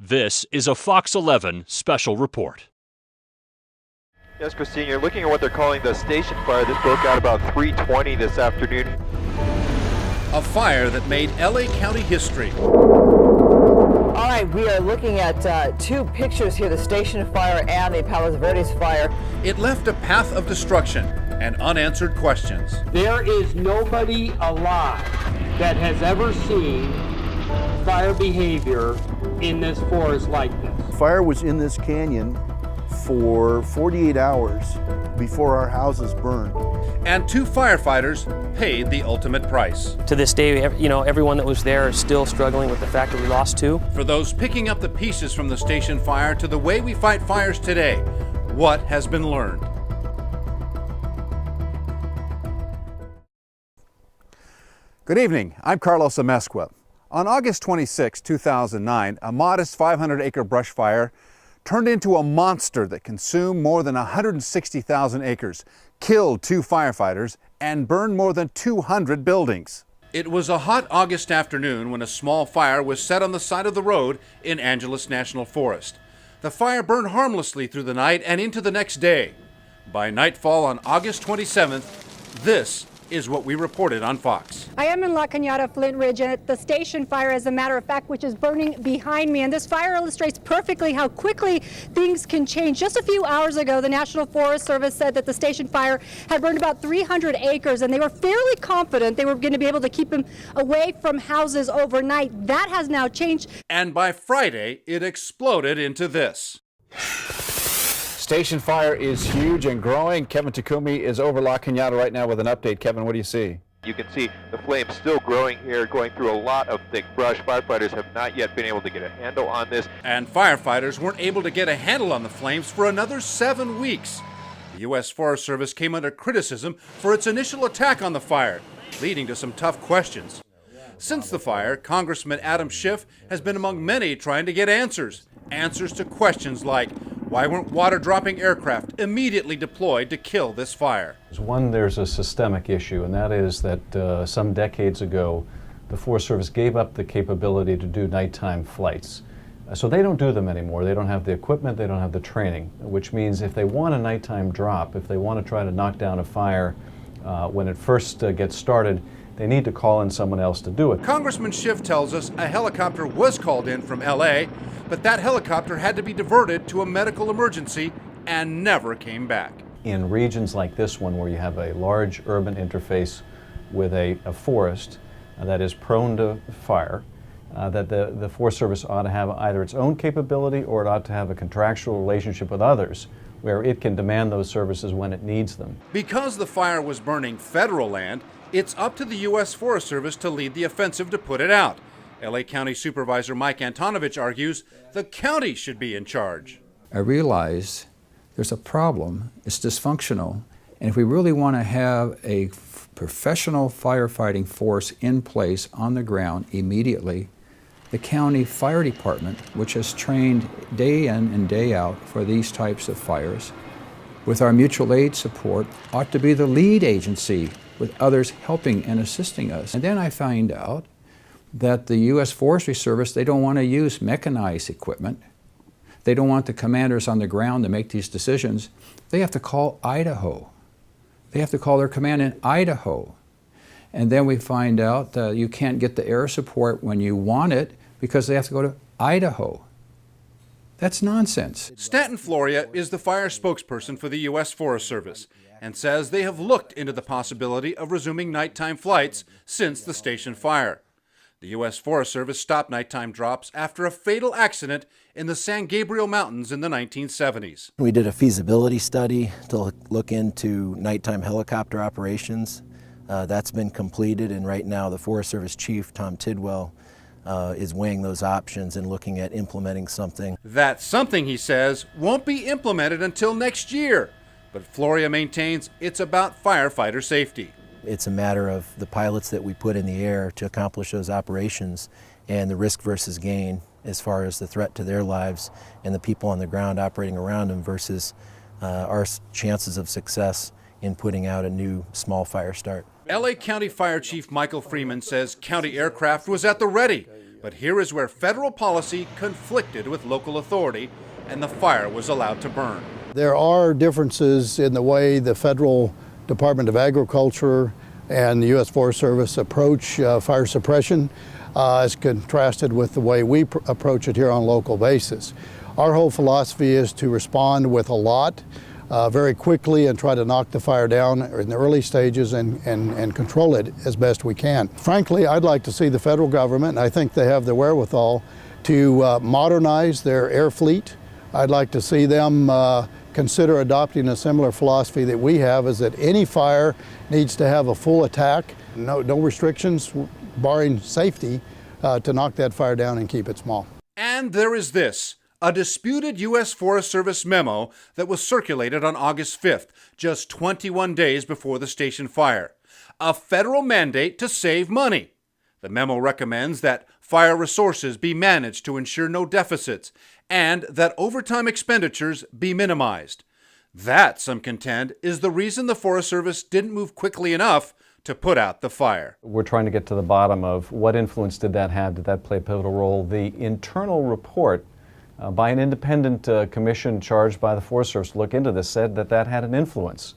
This is a Fox 11 special report. Yes, Christine, you're looking at what they're calling the station fire. This broke out about 3:20 this afternoon. A fire that made LA County history. All right, we are looking at two pictures here, the station fire and the Palos Verdes fire. It left a path of destruction and unanswered questions. There is nobody alive that has ever seen fire behavior in this forest like this. Fire was in this canyon for 48 hours before our houses burned. And two firefighters paid the ultimate price. To this day, everyone that was there is still struggling with the fact that we lost two. For those picking up the pieces from the station fire to the way we fight fires today, what has been learned? Good evening, I'm Carlos Amezcua. On August 26, 2009, a modest 500-acre brush fire turned into a monster that consumed more than 160,000 acres, killed two firefighters, and burned more than 200 buildings. It was a hot August afternoon when a small fire was set on the side of the road in Angeles National Forest. The fire burned harmlessly through the night and into the next day. By nightfall on August 27th, this is what we reported on Fox. I am in La Cañada, Flint Ridge, and at the station fire, as a matter of fact, which is burning behind me. And this fire illustrates perfectly how quickly things can change. Just a few hours ago, the National Forest Service said that the station fire had burned about 300 acres, and they were fairly confident they were going to be able to keep them away from houses overnight. That has now changed. And by Friday, it exploded into this. Station fire is huge and growing. Kevin Takumi is over La Cañada right now with an update. Kevin, what do you see? You can see the flames still growing here, going through a lot of thick brush. Firefighters have not yet been able to get a handle on this. And firefighters weren't able to get a handle on the flames for another 7 weeks. The U.S. Forest Service came under criticism for its initial attack on the fire, leading to some tough questions. Since the fire, Congressman Adam Schiff has been among many trying to get answers to questions like, why weren't water-dropping aircraft immediately deployed to kill this fire? One, there's a systemic issue, and that is that some decades ago, the Forest Service gave up the capability to do nighttime flights. So they don't do them anymore. They don't have the equipment, they don't have the training, which means if they want a nighttime drop, if they want to try to knock down a fire when it first gets started, they need to call in someone else to do it. Congressman Schiff tells us a helicopter was called in from L.A., but that helicopter had to be diverted to a medical emergency and never came back. In regions like this one, where you have a large urban interface with a forest that is prone to fire, that the Forest Service ought to have either its own capability or it ought to have a contractual relationship with others where it can demand those services when it needs them. Because the fire was burning federal land, it's up to the U.S. Forest Service to lead the offensive to put it out. LA County Supervisor Mike Antonovich argues the county should be in charge. I realize there's a problem, it's dysfunctional, and if we really want to have a professional firefighting force in place on the ground immediately, the county fire department, which has trained day in and day out for these types of fires, with our mutual aid support, ought to be the lead agency with others helping and assisting us. And then I find out that the U.S. Forestry Service, they don't want to use mechanized equipment. They don't want the commanders on the ground to make these decisions. They have to call Idaho. They have to call their command in Idaho. And then we find out that you can't get the air support when you want it because they have to go to Idaho. That's nonsense. Stanton Floria is the fire spokesperson for the U.S. Forest Service and says they have looked into the possibility of resuming nighttime flights since the station fire. The U.S. Forest Service stopped nighttime drops after a fatal accident in the San Gabriel Mountains in the 1970s. We did a feasibility study to look into nighttime helicopter operations. That's been completed, and right now the Forest Service Chief, Tom Tidwell, is weighing those options and looking at implementing something. That something, he says, won't be implemented until next year. But Floria maintains it's about firefighter safety. It's a matter of the pilots that we put in the air to accomplish those operations and the risk versus gain as far as the threat to their lives and the people on the ground operating around them versus our chances of success in putting out a new small fire start. LA County Fire Chief Michael Freeman says county aircraft was at the ready, But here is where federal policy conflicted with local authority and the fire was allowed to burn. There are differences in the way the Federal Department of Agriculture and the U.S. Forest Service approach fire suppression as contrasted with the way we approach it here on a local basis. Our whole philosophy is to respond with a lot very quickly and try to knock the fire down in the early stages and control it as best we can. Frankly, I'd like to see the federal government, and I think they have the wherewithal, to modernize their air fleet. I'd like to see them consider adopting a similar philosophy that we have, is that any fire needs to have a full attack, no restrictions, barring safety, to knock that fire down and keep it small. And there is this, a disputed U.S. Forest Service memo that was circulated on August 5th, just 21 days before the station fire. A federal mandate to save money. The memo recommends that fire resources be managed to ensure no deficits, and that overtime expenditures be minimized. That, some contend, is the reason the Forest Service didn't move quickly enough to put out the fire. We're trying to get to the bottom of what influence did that have, did that play a pivotal role? The internal report by an independent commission charged by the Forest Service to look into this said that that had an influence.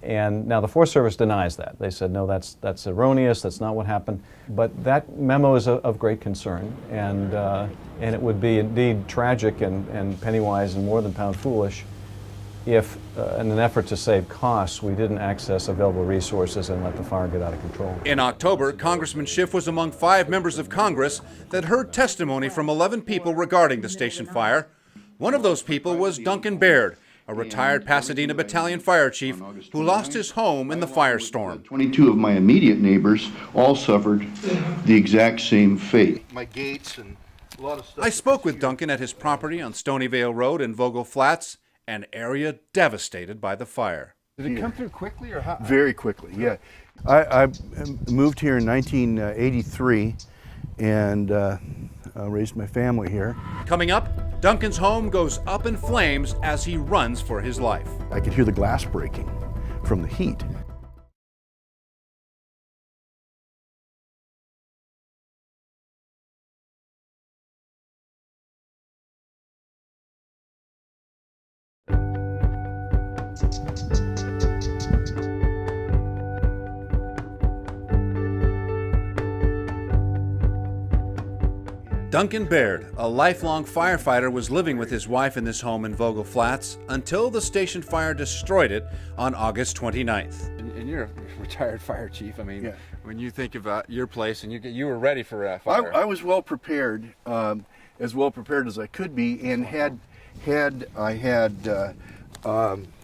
And now the Forest Service denies that. They said, no, that's erroneous, that's not what happened. But that memo is of great concern, and it would be indeed tragic and penny-wise and more than pound-foolish if, in an effort to save costs, we didn't access available resources and let the fire get out of control. In October, Congressman Schiff was among 5 members of Congress that heard testimony from 11 people regarding the station fire. One of those people was Duncan Baird, a retired Pasadena Battalion fire chief who lost his home in the firestorm. 22 of my immediate neighbors all suffered the exact same fate. My gates and a lot of stuff. I spoke with Duncan at his property on Stonyvale Road in Vogel Flats, an area devastated by the fire. Did it come through quickly or how? Very quickly, yeah. I moved here in 1983 and raised my family here. Coming up, Duncan's home goes up in flames as he runs for his life. I could hear the glass breaking from the heat. Duncan Baird, a lifelong firefighter, was living with his wife in this home in Vogel Flats until the station fire destroyed it on August 29th. And you're a retired fire chief. I mean, when you think about your place and you were ready for a fire. I was well prepared, as well prepared as I could be, and had I had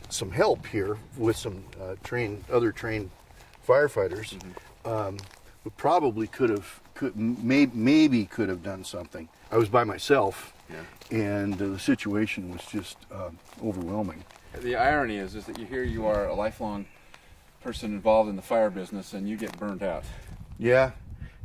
some help here with some other trained firefighters, we probably maybe could have done something. I was by myself, and the situation was just overwhelming. The irony is that you are a lifelong person involved in the fire business, and you get burned out. Yeah,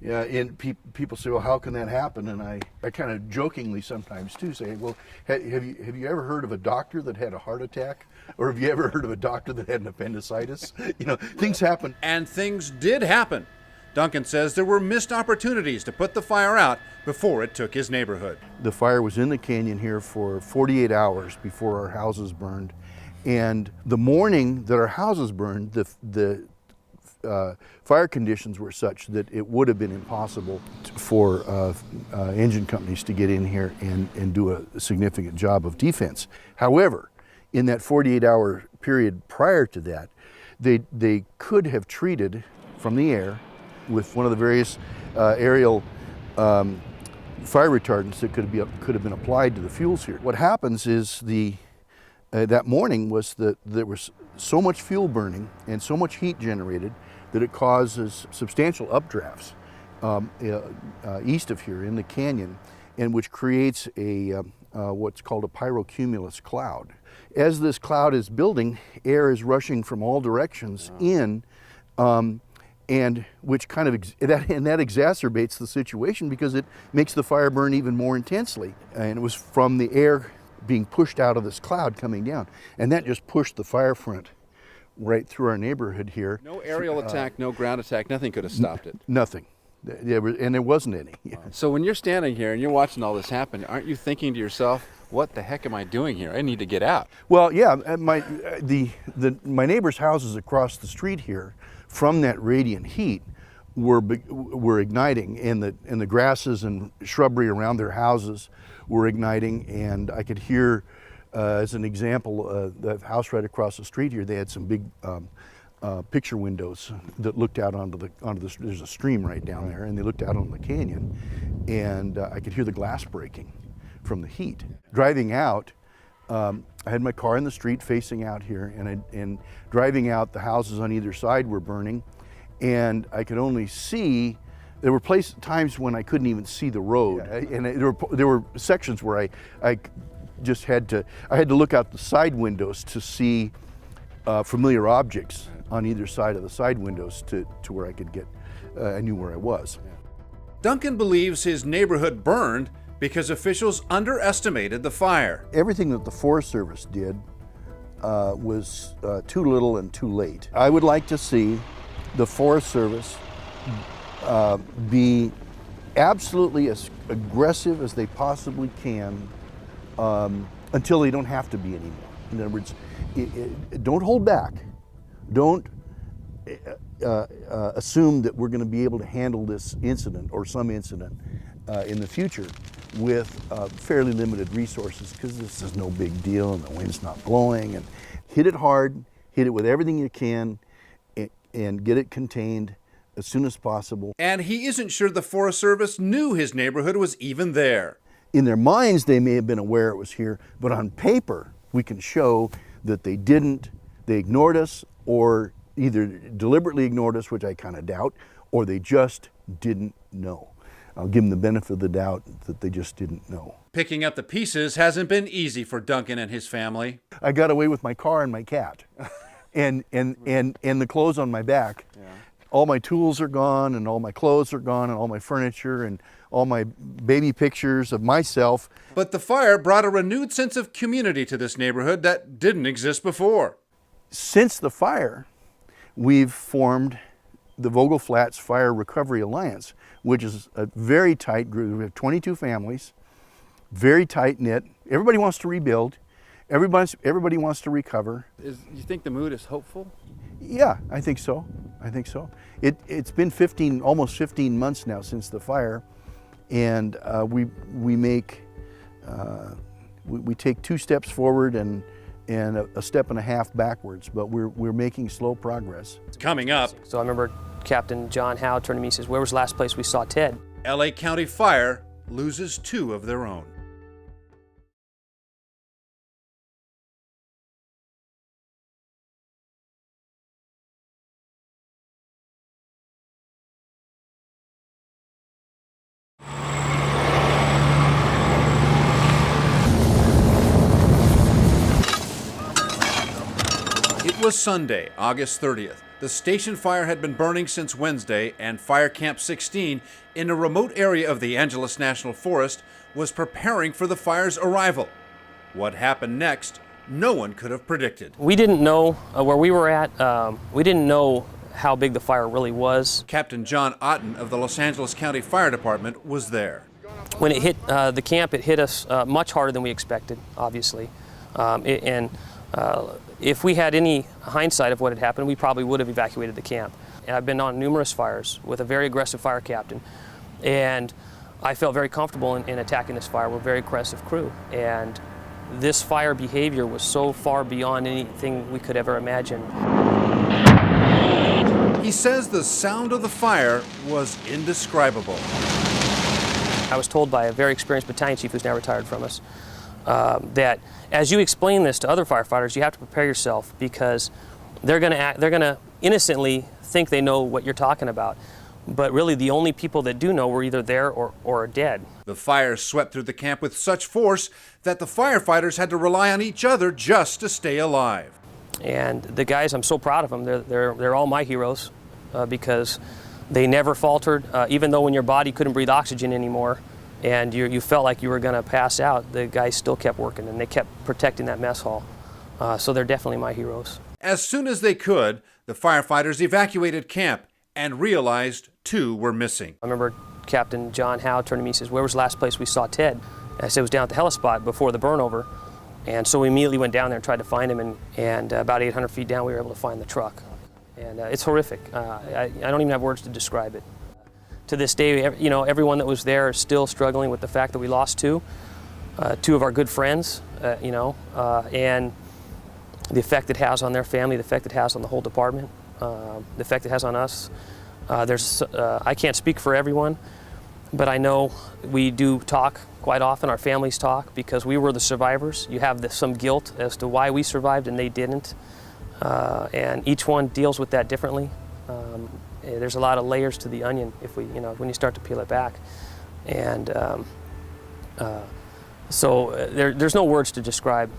and people say, well, how can that happen? And I kind of jokingly sometimes too say, well, have you ever heard of a doctor that had a heart attack? Or have you ever heard of a doctor that had an appendicitis? You know, things happen. And things did happen. Duncan says there were missed opportunities to put the fire out before it took his neighborhood. The fire was in the canyon here for 48 hours before our houses burned. And the morning that our houses burned, the fire conditions were such that it would have been impossible for engine companies to get in here and do a significant job of defense. However, in that 48-hour period prior to that, they could have treated from the air with one of the various aerial fire retardants that could have been applied to the fuels here. What happens is that morning was that there was so much fuel burning and so much heat generated that it causes substantial updrafts east of here in the canyon, and which creates what's called a pyrocumulus cloud. As this cloud is building, air is rushing from all directions in, and which kind of that exacerbates the situation because it makes the fire burn even more intensely. And it was from the air being pushed out of this cloud coming down, and that just pushed the fire front right through our neighborhood here. No aerial attack, no ground attack, nothing could have stopped it. Nothing. And there wasn't any. So when you're standing here and you're watching all this happen, aren't you thinking to yourself, what the heck am I doing here? I need to get out. Well, yeah, my neighbors' houses across the street here, from that radiant heat, were igniting, and the grasses and shrubbery around their houses were igniting, and I could hear, as an example, the house right across the street here, they had some big picture windows that looked out onto the there's a stream right down there, and they looked out on the canyon, and I could hear the glass breaking from the heat. Driving out, I had my car in the street facing out here, and driving out, the houses on either side were burning, and I could only see. There were times when I couldn't even see the road, and there were sections where I just had to look out the side windows to see familiar objects on either side of the side windows to where I could get, I knew where I was. Duncan believes his neighborhood burned because officials underestimated the fire. Everything that the Forest Service did was too little and too late. I would like to see the Forest Service be absolutely as aggressive as they possibly can until they don't have to be anymore. In other words, don't hold back. Don't assume that we're going to be able to handle this incident or some incident in the future with fairly limited resources, because this is no big deal and the wind's not blowing. And hit it hard, hit it with everything you can, and get it contained as soon as possible. And he isn't sure the Forest Service knew his neighborhood was even there. In their minds, they may have been aware it was here, but on paper, we can show that they didn't. They ignored us, or either deliberately ignored us, which I kind of doubt, or they just didn't know. I'll give them the benefit of the doubt that they just didn't know. Picking up the pieces hasn't been easy for Duncan and his family. I got away with my car and my cat, and the clothes on my back. Yeah. All my tools are gone, and all my clothes are gone, and all my furniture, and all my baby pictures of myself. But the fire brought a renewed sense of community to this neighborhood that didn't exist before. Since the fire, we've formed the Vogel Flats Fire Recovery Alliance, which is a very tight group. We have 22 families, very tight knit. Everybody wants to rebuild. Everybody wants to recover. You think the mood is hopeful? Yeah, I think so. I think so. It's been almost 15 months now since the fire, and we take 2 steps forward and a step and a half backwards, but we're making slow progress. Coming up. So I remember Captain John Howe turned to me and says, "Where was the last place we saw Ted?" LA County Fire loses 2 of their own. It was Sunday, August 30th. The station fire had been burning since Wednesday, and Fire Camp 16 in a remote area of the Angeles National Forest was preparing for the fire's arrival. What happened next, no one could have predicted. We didn't know where we were at. We didn't know how big the fire really was. Captain John Otten of the Los Angeles County Fire Department was there. When it hit the camp, it hit us much harder than we expected, obviously. If we had any hindsight of what had happened, we probably would have evacuated the camp. And I've been on numerous fires with a very aggressive fire captain, and I felt very comfortable in attacking this fire. We're a very aggressive crew, and this fire behavior was so far beyond anything we could ever imagine. He says the sound of the fire was indescribable. I was told by a very experienced battalion chief who's now retired from us that as you explain this to other firefighters, you have to prepare yourself, because they're going to innocently think they know what you're talking about. But really, the only people that do know were either there or are dead. The fire swept through the camp with such force that the firefighters had to rely on each other just to stay alive. And the guys, I'm so proud of them. They're all my heroes because they never faltered, even though when your body couldn't breathe oxygen anymore and you felt like you were going to pass out, the guys still kept working and they kept protecting that mess hall. So they're definitely my heroes. As soon as they could, the firefighters evacuated camp and realized 2 were missing. I remember Captain John Howe turned to me and says, "Where was the last place we saw Ted?" And I said, "It was down at the helispot before the burnover." And so we immediately went down there and tried to find him, and about 800 feet down we were able to find the truck. And it's horrific. I don't even have words to describe it. To this day, everyone that was there is still struggling with the fact that we lost 2 of our good friends, and the effect it has on their family, the effect it has on the whole department, the effect it has on us. I can't speak for everyone, but I know we do talk quite often, our families talk, because we were the survivors. You have some guilt as to why we survived and they didn't, and each one deals with that differently. There's a lot of layers to the onion when you start to peel it back, and so there's no words to describe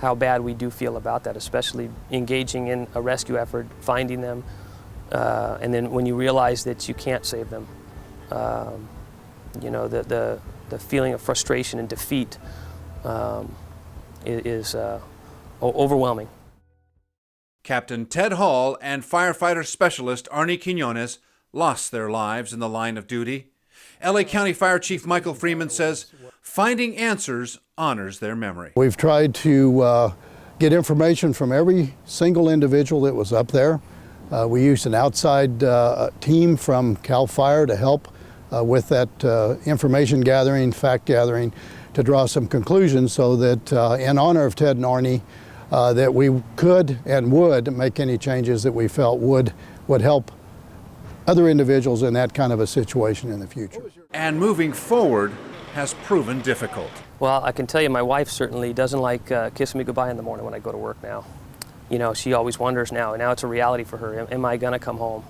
how bad we do feel about that, especially engaging in a rescue effort, finding them, and then when you realize that you can't save them, the feeling of frustration and defeat is overwhelming. Captain Ted Hall and firefighter specialist Arnie Quinones lost their lives in the line of duty. LA County Fire Chief Michael Freeman says finding answers honors their memory. We've tried to get information from every single individual that was up there. We used an outside team from CAL FIRE to help with that information gathering, fact gathering, to draw some conclusions so that in honor of Ted and Arnie, that we could and would make any changes that we felt would help other individuals in that kind of a situation in the future. And moving forward has proven difficult. Well, I can tell you my wife certainly doesn't like kissing me goodbye in the morning when I go to work now. She always wonders now, and now it's a reality for her. Am I gonna come home?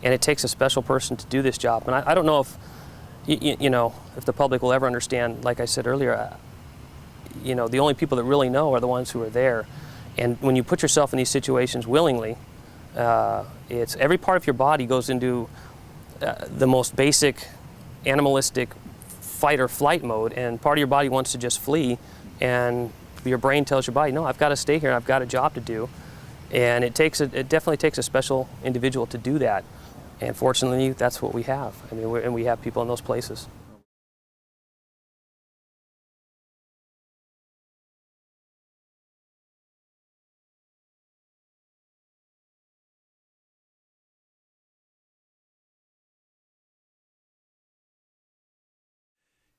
And it takes a special person to do this job. And I don't know if, if the public will ever understand, like I said earlier, the only people that really know are the ones who are there. And when you put yourself in these situations willingly, it's every part of your body goes into the most basic animalistic fight or flight mode, and part of your body wants to just flee, and your brain tells your body, no, I've got to stay here, I've got a job to do. And it definitely takes a special individual to do that. And fortunately, that's what we have. And we have people in those places.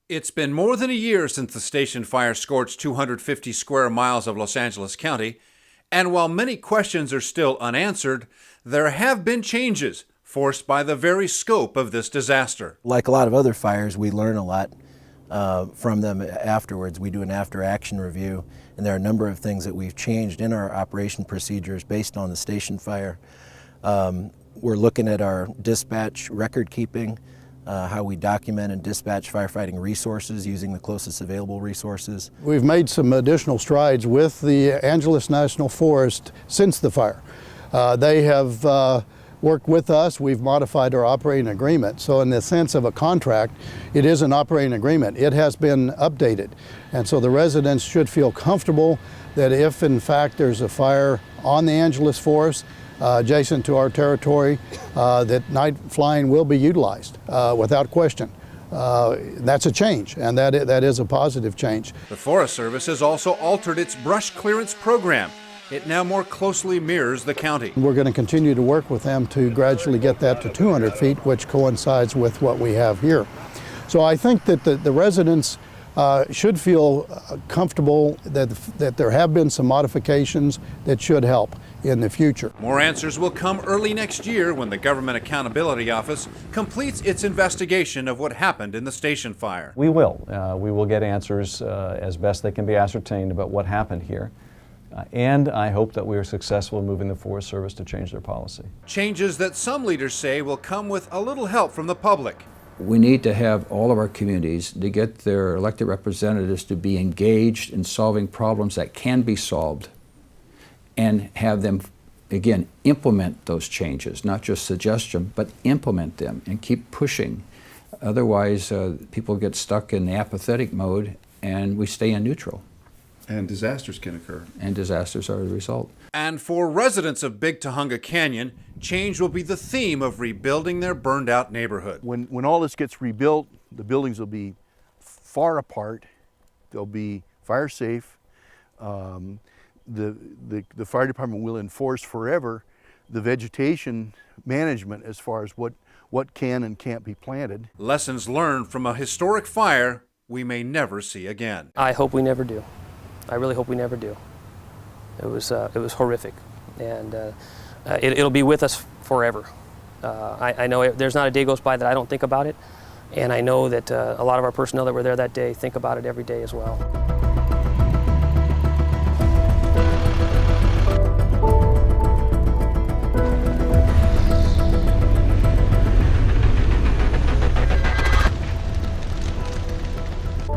It's been more than a year since the station fire scorched 250 square miles of Los Angeles County, and while many questions are still unanswered, there have been changes forced by the very scope of this disaster. Like a lot of other fires, we learn a lot from them afterwards. We do an after-action review, and there are a number of things that we've changed in our operation procedures based on the station fire. We're looking at our dispatch record keeping, how we document and dispatch firefighting resources using the closest available resources. We've made some additional strides with the Angeles National Forest since the fire. They have worked with us. We've modified our operating agreement. So in the sense of a contract, it is an operating agreement. It has been updated. And so the residents should feel comfortable that if in fact there's a fire on the Angeles Forest, adjacent to our territory, that night flying will be utilized without question. That's a change, and that is a positive change. The Forest Service has also altered its brush clearance program. It now more closely mirrors the county. We're going to continue to work with them to gradually get that to 200 feet, which coincides with what we have here. So I think that the residents should feel comfortable that there have been some modifications that should help in the future. More answers will come early next year when the Government Accountability Office completes its investigation of what happened in the station fire. We will. We will get answers as best they can be ascertained about what happened here. And I hope that we are successful in moving the Forest Service to change their policy. Changes that some leaders say will come with a little help from the public. We need to have all of our communities to get their elected representatives to be engaged in solving problems that can be solved, and have them, again, implement those changes, not just suggest them, but implement them and keep pushing. Otherwise, people get stuck in the apathetic mode and we stay in neutral. And disasters can occur. And disasters are the result. And for residents of Big Tahunga Canyon, change will be the theme of rebuilding their burned out neighborhood. When all this gets rebuilt, the buildings will be far apart. They'll be fire safe. The fire department will enforce forever the vegetation management as far as what can and can't be planted. Lessons learned from a historic fire we may never see again. I hope we never do. I really hope we never do. It was horrific, and it'll be with us forever. I know there's not a day goes by that I don't think about it, and I know that a lot of our personnel that were there that day think about it every day as well.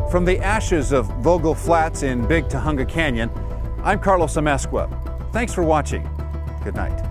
From the ashes of Vogel Flats in Big Tahunga Canyon, I'm Carlos Amezcua. Thanks for watching. Good night.